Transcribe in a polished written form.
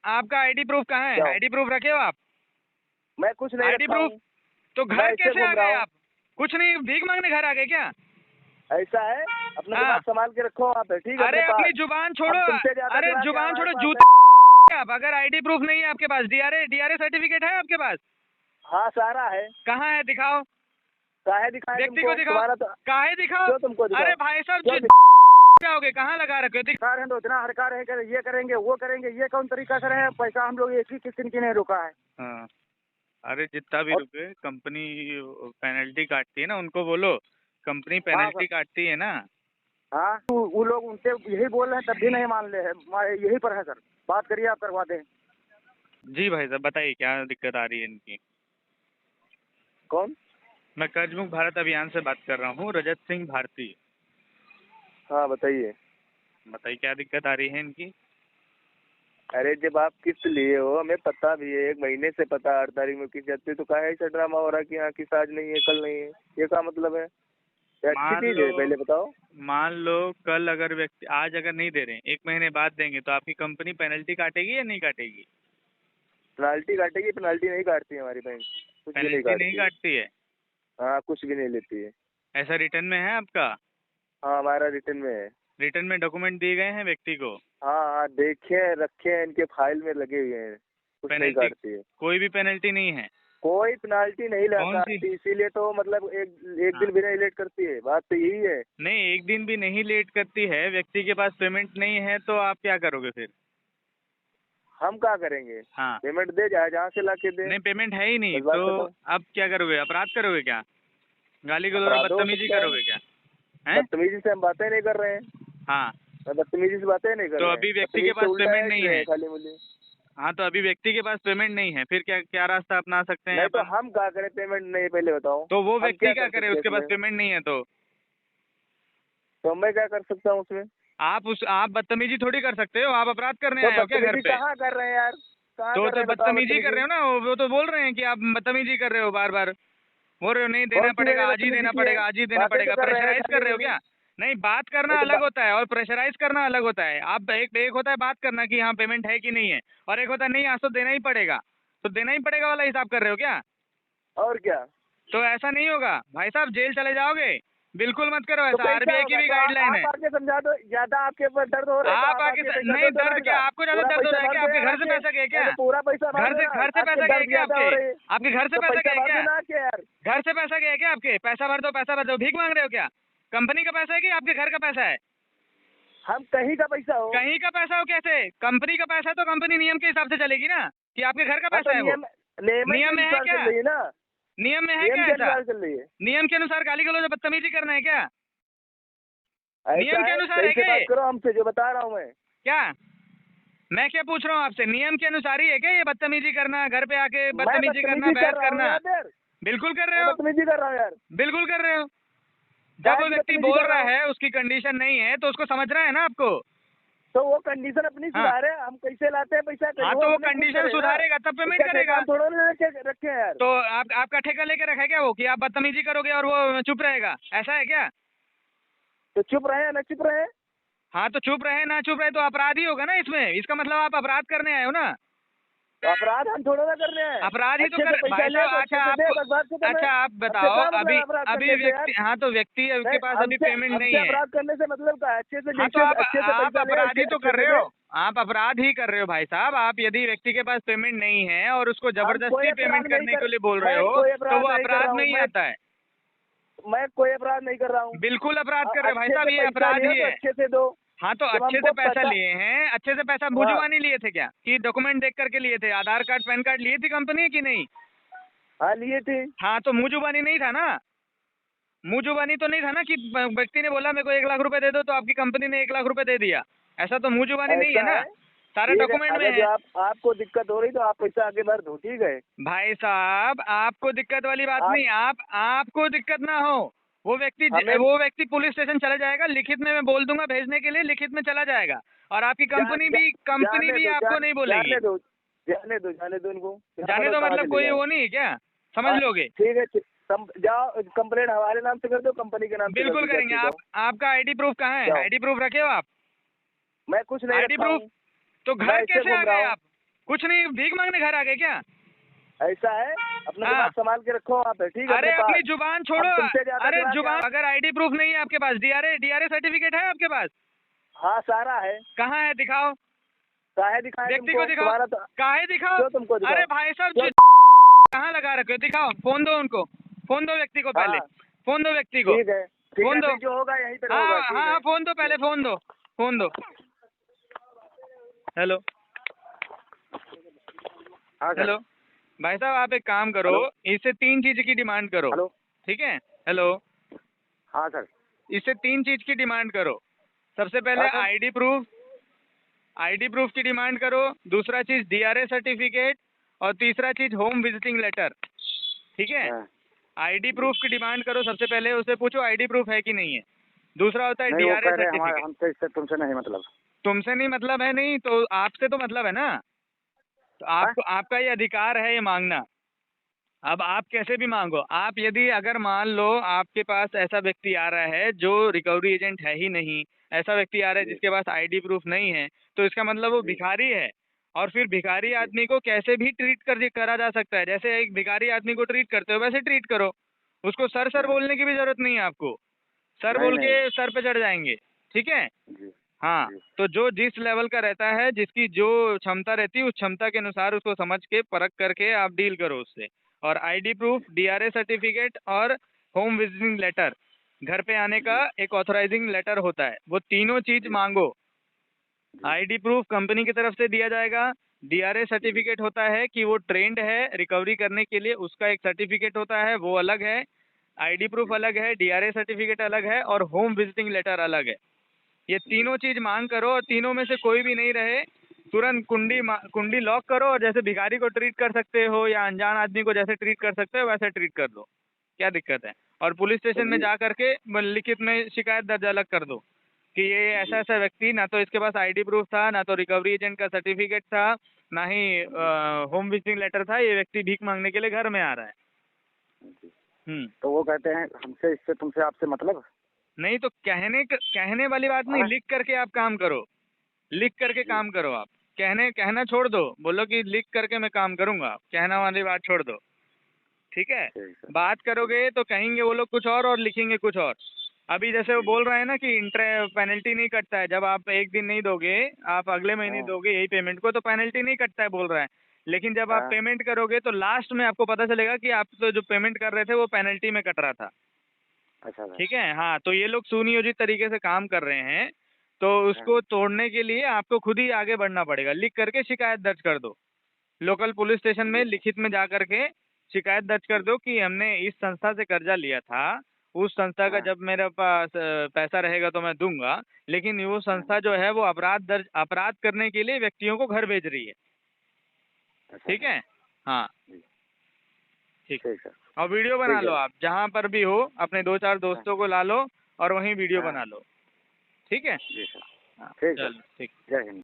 आपका ID proof कहाँ है? क्यों? आईडी प्रूफ रखे हो आप? मैं कुछ नहीं आईडी रखा प्रूफ हूँ। तो मैं घर ऐसे कैसे आ घूम रहा गए हूँ। आप? कुछ नहीं, भीख मांगने घर आ गए क्या? ऐसा है, अपना हाँ। दिमाग संभाल के रखो वहाँ पे, ठीक है? अरे अपने अपनी पास जुबान छोड़ो। अब तुमसे ज्यादा अरे दिमाग है जुबान हमारे छोड़ो, पास है। जूते आप। अगर आईडी प्रूफ नहीं है आपके पास, डीआरए सर्टिफिकेट है आपके पास? हाँ सारा है। कहाँ है, दिखाओ। काहे दिखाए व्यक्ति तुमको? को दिखाओ। तुम्हारा तो काहे दिखाओ? क्यों तुमको दिखाओ? अरे भाई साहब क्यों जाओगे कहाँ लगा रखे हो? दिखा रहे हैं तो इतना हड़का रहे कर, ये करेंगे वो करेंगे, ये कौन तरीका से रहे? पैसा हम लोग एक ही किसी की नहीं रुका है। हाँ। अरे जितना भी और रुके, कंपनी पेनल्टी काटती है ना, उनको बोलो कंपनी हाँ पेनल्टी काटती है ना। हाँ, वो लोग उनसे यही बोल रहे हैं तब भी नहीं मान रहे हैं, यही पर है सर। बात करिए, आप करवा दें। जी भाई साहब बताइए क्या दिक्कत आ रही है इनकी। कौन? मैं कर्जमुक्त भारत अभियान से बात कर रहा हूँ, रजत सिंह भारती। हाँ बताइए। बताइए क्या दिक्कत आ रही है इनकी। अरे जब आप किस्त लिए हो, हमें पता भी है, 1 महीने से पता है 8 तारीख में किस्त जाती है, तो काहे ऐसा ड्रामा हो रहा है कि हाँ किस्त आज नहीं है कल नहीं है? ये क्या मतलब है? ये अच्छी मान चीज लो है? पहले बताओ। मान लो कल अगर व्यक्ति आज अगर नहीं दे रहे हैं, 1 महीने बाद देंगे, तो आपकी कंपनी पेनल्टी काटेगी या नहीं काटेगी? पेनाल्टी काटेगी? पेनाल्टी नहीं काटती है हमारी बैंक, कुछ भी नहीं पेनल्टी नहीं काटती है। काटती है? हाँ, कुछ भी नहीं लेती है। ऐसा रिटर्न में है आपका? हाँ, हमारा रिटर्न में है। रिटर्न में डॉक्यूमेंट दिए गए हैं व्यक्ति को? हाँ हाँ, देखे हैं, रखे हैं, इनके फाइल में लगे हुए हैं। कुछ नहीं पेनल्टी काटती है। कोई भी पेनल्टी नहीं है? कोई पेनाल्टी नहीं कौन सी? काटती, इसीलिए तो मतलब एक हाँ। दिन भी नहीं लेट करती है। बात तो यही है। नहीं, एक दिन भी नहीं लेट करती है, व्यक्ति के पास पेमेंट नहीं है, तो आप क्या करोगे फिर? हम क्या करेंगे? हाँ। पेमेंट दे जाए जहाँ से ला के दे। नहीं, पेमेंट है ही नहीं, बस बात तो खत्म। अब क्या करोगे? अपराध करोगे क्या? गाली गलौज अपराध हो बदतमीजी सकता है। करोगे क्या? हैं? बदतमीजी से हम बातें नहीं कर रहे हैं। हाँ। बदतमीजी से बातें नहीं कर तो रहे अभी हैं। व्यक्ति के बदतमीजी से पास उल्टा पेमेंट ऐड नहीं रहे है। हैं खाली मुझे। हाँ, तो अभी व्यक्ति के पास पेमेंट नहीं है, फिर क्या क्या रास्ता अपना सकते हैं नहीं तो अपन? हम क्या करें? पेमेंट नहीं है, पहले बताओ। तो वो हम व्यक्ति क्या कर करे, सकते हैं उसके पास इसमें? पेमेंट नहीं है तो मैं क्या कर सकता हूँ उसमें? आप बदतमीजी थोड़ी कर सकते हो। आप अपराध करने तो आए हो क्या घर बदतमीजी पे? कहाँ कर रहे हैं यार? कहाँ तो कर रहे हैं? बताओ बदतमीजी कर रहे हो बदतमीजी। ना, वो तो बोल रहे हैं कि आप बदतमीजी कर रहे हो, बार बार बोल रहे हो नहीं देना कौन सी पड़ेगा, मैंने आज ही बदतमीजी देना की है? पड़ेगा, आज ही देना बातें तो पड़ेगा। कर रहे हैं प्रेशराइज खाली कर रहे हो मुझे। क्या? नहीं, बात करना नहीं तो अलग होता है और प्रेशराइज करना अलग होता है। आप एक होता है बात करना कि हाँ पेमेंट है कि नहीं है, और एक होता है नहीं आज तो देना ही पड़ेगा, तो देना ही पड़ेगा वाला हिसाब कर रहे हो क्या? और क्या? तो ऐसा नहीं होगा भाई साहब, जेल चले जाओगे। बिल्कुल मत करो तो ऐसा, कैसा आरबीआई की होगा? भी तो गाइडलाइन है। आप आके समझा दो। ज्यादा आपके ऊपर दर्द हो रहा है तो आप आप आगे आके पैसा नहीं, दो दर्द क्या, का। आपको ज्यादा पूरा दर्द हो पैसा रहा है भर क्या? दो आपके यार घर से आके। पैसा गया क्या? पहले पूरा पैसा भर दो यार। घर से आपके पैसा गया दर्द क्या ज्यादा आपके? हो रही है आपके घर से तो पैसा पैसा गया भर क्या? दो ना के यार। घर से पैसा गया क्या आपके? पैसा भर दो, पैसा भर दो। भीख मांग रहे हो क्या? कंपनी का पैसा है कि आपके घर का पैसा है? हम कहीं का पैसा हो। कहीं का पैसा हो कैसे? कंपनी का पैसा है तो कंपनी नियम के हिसाब से चलेगी ना, कि आपके घर का हाँ, तो पैसा है वो। नियम के नियम में है अनुसार क्या? चल रही है ना। नियम में है नियम क्या के ऐसा? अनुसार चल रही है। नियम के अनुसार गाली गलौज बदतमीजी करना है क्या? ऐसा नियम के है, अनुसार है सही से क्या बात ये? करो हमसे, जो बता रहा हूँ मैं। क्या मैं क्या पूछ रहा हूँ आपसे, नियम के अनुसार ही है क्या ये बदतमीजी करना, घर पे आके मैं बदतमीजी करना, बदतमीजी कर बहस रहा हूँ करना? यार। बिल्कुल कर रहे मैं हो, बदतमीजी कर रहा हूँ यार। बिल्कुल कर रहे हो। जब काहे वो की व्यक्ति बदतमीजी बोल कर रहा रहा हूँ? है उसकी कंडीशन नहीं है, तो उसको समझना है ना आपको। तो वो कंडीशन अपनी हाँ। सुधारे। हम कैसे लाते हैं पैसा? हाँ, वो तो वो अपने खुद कंडीशन करे ना। सुधारेगा तब पेमेंट उसका ठेका करेगा। हम थोड़ा ना रखे हैं यार। तो आपका ठेका लेके रखा है क्या वो, कि आप बदतमीजी करोगे और वो चुप रहेगा, ऐसा है क्या? तो चुप रहे या न चुप रहे? हाँ, तो चुप रहे ना चुप रहे तो अपराध ही होगा ना इसमें। इसका मतलब आप अपराध करने आए हो ना। तो अपराध हम थोड़ा ना कर रहे हैं। अपराध ही तो अच्छे कर से पैसा भाई ले साहब। तो अच्छे से दे, बस बात खत्म है। अच्छा आप हमसे बताओ, क्या मतलब अभी अपराध अभी करने से यार? व्यक्ति, हाँ तो व्यक्ति के नहीं, पास अभी पेमेंट नहीं है। अपराध करने से मतलब क्या है? अच्छे से हाँ, तो जैसे अच्छे से आप पैसा ले, अपराध ही तो अच्छे कर से रहे दे। हो। आप अपराध ही कर रहे हो भाई साहब। आप यदि व्यक्ति के पास पेमेंट नहीं है और उसको हम कोई जबरदस्ती अपराध पेमेंट नहीं करने कर- के लिए बोल रहे मैं हो, कोई तो अपराध वो नहीं कर अपराध रहा हूँ। नहीं आता है। मैं कोई अपराध नहीं कर रहा हूँ। बिल्कुल अपराध कर रहे हो भाई अच्छे साहब, से ये पैसा अपराध लिया ही तो है। अच्छे से दो। हाँ, तो जब अच्छे हमको से पैसा पता- लिए हैं, अच्छे से पैसा मुँह जुबानी लिए थे क्या, कि डॉक्यूमेंट देख करके लिए थे? आधार कार्ड पैन कार्ड लिए थी कंपनी की नहीं? हाँ, लिए थे। हाँ, तो मुँह जुबानी नहीं था ना। मुँह जुबानी तो नहीं था ना कि व्यक्ति ने बोला मेरे को 1 लाख रुपए दे दो तो आपकी कंपनी ने 1 लाख रुपए दे दिया। ऐसा तो मुँह जुबानी नहीं है ऐसा ना, है। सारे ठीक है, डॉक्यूमेंट में अगर है। जो आपको दिक्कत हो रही तो आप पैसा आगे भर दो, ठीक है? भाई साहब आपको दिक्कत वाली बात नहीं, आपको दिक्कत ना हो। हमें- वो व्यक्ति पुलिस स्टेशन चला जाएगा, लिखित में मैं बोल दूंगा भेजने के लिए, लिखित में चला जाएगा। और आपकी कंपनी भी आपको नहीं बोलेगी। जाने दो उनको। जाने दो मतलब कोई वो नहीं है क्या, समझ लोगे? ठीक है, जाओ कंप्लेंट हमारे नाम से कर दो, कंपनी के नाम से कर बिल्कुल दो, करेंगे। जाओ। आपका आईडी प्रूफ कहाँ है? जाओ। आईडी प्रूफ रखे हो आप? मैं कुछ नहीं आईडी रखा प्रूफ हूँ। तो मैं घर ऐसे कैसे घूम आ रहा गए हूँ। आप? कुछ नहीं, भीख मांगने घर आ गए क्या? ऐसा है, अपना हाँ। दिमाग संभाल के रखो वहाँ पे, ठीक है? अरे अपने अपनी पास जुबान छोड़ो। हम तुमसे ज्यादा अरे दिमाग जुबान, है। अगर आईडी प्रूफ नहीं है आपके पास, डीआरए सर्टिफिकेट है आपके पास? हाँ सारा है। कहाँ है, दिखाओ। काहे दिखाए व्यक्ति तुमको? को दिखाओ। तुम्हारा तो काहे दिखाओ? क्यों तुमको दिखाओ? अरे भाई साहब, क्यों? कहाँ लगा रखे हो? दिखाओ, फोन दो उनको, फोन दो व्यक्ति को पहले, हाँ फोन दो व्यक्ति को। ठीक है, ठीक फोन है, दो। अभी जो होगा यहीं पे हाँ होगा, ठीक हाँ है। हाँ, फोन दो पहले, फोन दो, फोन दो। हेलो हाँ सर। हेलो भाई साहब, आप एक काम करो, हेलो। इससे 3 चीज की डिमांड करो। हेलो। ठीक है। हेलो। हाँ सर। इससे 3 चीज की डिमांड करो। सबसे पहले हाँ सर। आईडी प्रूफ की डिमांड करो। दूसरा चीज डीआरए सर्टिफिकेट। और तीसरा चीज होम विजिटिंग लेटर। ठीक है। हाँ। आईडी प्रूफ की डिमांड करो। सबसे पहले उससे पूछो आईडी प्रूफ है कि नहीं है। दूसरा होता है नहीं, वो डीआरए कह रहे हैं हमारे, सर्टिफिकेट। हमसे इससे तुमसे नहीं मतलब। तुमसे नहीं मतलब है, नहीं तो आपसे तो मतलब है ना। तो आपको, आपका ये अधिकार है ये मांगना। अब आप कैसे भी मांगो। आप यदि अगर मान लो आपके पास ऐसा व्यक्ति आ रहा है जो रिकवरी एजेंट है ही नहीं, ऐसा व्यक्ति आ रहा है जिसके पास आईडी प्रूफ नहीं है, तो इसका मतलब वो भिखारी है। और फिर भिखारी आदमी को कैसे भी ट्रीट करा जा सकता है। जैसे एक भिखारी आदमी को ट्रीट करते हो वैसे ट्रीट करो। उसको सर सर बोलने की भी जरूरत नहीं है आपको। सर नहीं बोल नहीं। के सर पे चढ़ जाएंगे। ठीक है। जी। हाँ। जी। तो जो जिस लेवल का रहता है, जिसकी जो क्षमता रहती है, उस क्षमता के अनुसार उसको समझ के परख करके आप डील करो उससे। और आईडी प्रूफ, डीआरए सर्टिफिकेट और होम विजिटिंग लेटर, घर पे आने का एक ऑथराइजिंग लेटर होता है, वो तीनों चीज मांगो। आईडी प्रूफ कंपनी की तरफ से दिया जाएगा। डीआरए सर्टिफिकेट होता है कि वो ट्रेंड है रिकवरी करने के लिए, उसका एक सर्टिफिकेट होता है, वो अलग है। आईडी प्रूफ अलग है, डीआरए सर्टिफिकेट अलग है, और होम विजिटिंग लेटर अलग है। ये तीनों चीज मांग करो, और तीनों में से कोई भी नहीं रहे, तुरंत कुंडी लॉक करो, और जैसे भिखारी को ट्रीट कर सकते हो या अनजान आदमी को जैसे ट्रीट कर सकते हो वैसे ट्रीट कर दो। क्या दिक्कत है? और पुलिस स्टेशन में जा करके लिखित में शिकायत दर्ज अलग कर दो कि ये ऐसा ऐसा व्यक्ति, ना तो इसके पास आईडी प्रूफ था, ना तो रिकवरी एजेंट का सर्टिफिकेट था, ना ही होम विजिटिंग लेटर था, ये व्यक्ति भीख मांगने के लिए घर में आ रहा है। तो वो कहते हैं हमसे इससे तुमसे आपसे मतलब। नहीं तो कहने वाली बात नहीं, हाँ। लिख करके आप काम करो। लिख करके काम करो आप। कहना छोड़ दो, बोलो कि लिख करके मैं काम करूंगा, कहना वाली बात छोड़ दो। ठीक है। ठीक सर। बात करोगे तो कहेंगे वो लोग कुछ और लिखेंगे कुछ और। अभी जैसे वो बोल रहे हैं ना कि पेनल्टी नहीं कटता है, जब आप एक दिन नहीं दोगे, आप अगले महीने हाँ। दोगे यही पेमेंट को, तो पेनल्टी नहीं कटता है बोल रहा है। लेकिन जब आप हाँ। पेमेंट करोगे तो लास्ट में आपको पता चलेगा कि आप तो जो पेमेंट कर रहे थे वो पेनल्टी में कट रहा था। अच्छा सर। ठीक है। हाँ, तो ये लोग सुनियोजित तरीके से काम कर रहे हैं, तो उसको तोड़ने के लिए आपको खुद ही आगे बढ़ना पड़ेगा। लिख करके शिकायत दर्ज कर दो, लोकल पुलिस स्टेशन में लिखित में जा करके शिकायत दर्ज कर दो कि हमने इस संस्था से कर्जा लिया था, उस संस्था का जब मेरे पास पैसा रहेगा तो मैं दूंगा, लेकिन वो संस्था जो है वो अपराध करने के लिए व्यक्तियों को घर भेज रही है। ठीक है। हाँ ठीक। ठीक सर। और वीडियो बना लो, आप जहाँ पर भी हो अपने 2-4 दोस्तों को ला लो और वहीं वीडियो बना लो। ठीक है। जी सर। हाँ, ठीक है। चलो ठीक। जय हिंद।